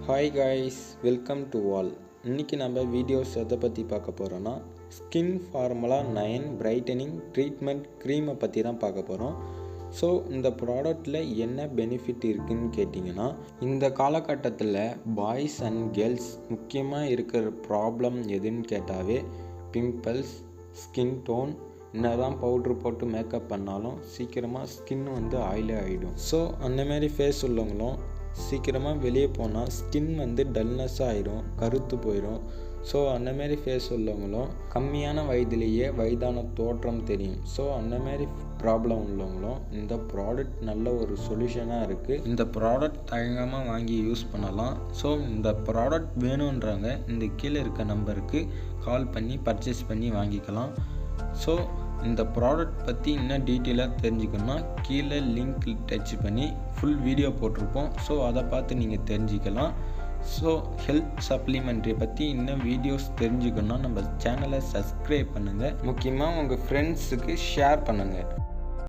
Hi guys, welcome to all. இன்றைக்கி நம்ம videos எதை பற்றி பார்க்க போகிறோன்னா ஸ்கின் ஃபார்முலா 9 பிரைட்டனிங் ட்ரீட்மெண்ட் க்ரீமை பற்றி தான் பார்க்க போகிறோம். ஸோ இந்த ப்ராடக்டில் என்ன பெனிஃபிட் இருக்குதுன்னு கேட்டிங்கன்னா, இந்த காலகட்டத்தில் பாய்ஸ் அண்ட் கேர்ள்ஸ் முக்கியமாக இருக்கிற ப்ராப்ளம் எதுன்னு கேட்டாவே பிம்பிள்ஸ், ஸ்கின் டோன். என்னதான் பவுட்ரு போட்டு மேக்கப் பண்ணாலும் சீக்கிரமாக ஸ்கின் ஆயிலே ஆகிடும். ஸோ அந்தமாரி ஃபேஸ் உள்ளவங்களும் சீக்கிரமாக வெளியே போனால் ஸ்கின் டல்னஸ்ஸாக ஆகிடும், கருத்து போயிடும். ஸோ அந்தமாரி ஃபேஸ் உள்ளவங்களும் கம்மியான வயதிலேயே வயதான தோற்றம் தெரியும். ஸோ அந்தமாரி ப்ராப்ளம் உள்ளவங்களும் இந்த ப்ராடக்ட் நல்ல ஒரு சொல்யூஷனாக இருக்குது. இந்த ப்ராடக்ட் தயங்காமல் வாங்கி யூஸ் பண்ணலாம். ஸோ இந்த ப்ராடக்ட் வேணுன்றாங்க இந்த கீழே இருக்க நம்பருக்கு கால் பண்ணி பர்ச்சேஸ் பண்ணி வாங்கிக்கலாம். ஸோ இந்த ப்ராடக்ட் பற்றி இன்னும் டீட்டெயிலாக தெரிஞ்சுக்கணுன்னா கீழே லிங்க் டச் பண்ணி ஃபுல் வீடியோ போட்டிருப்போம். ஸோ அதை பார்த்து நீங்கள் தெரிஞ்சுக்கலாம். ஸோ ஹெல்த் சப்ளிமெண்ட்ரி பற்றி இன்னும் வீடியோஸ் தெரிஞ்சுக்கணுன்னா நம்ம சேனலை சப்ஸ்கிரைப் பண்ணுங்கள். முக்கியமாக உங்கள் ஃப்ரெண்ட்ஸுக்கு ஷேர் பண்ணுங்கள்.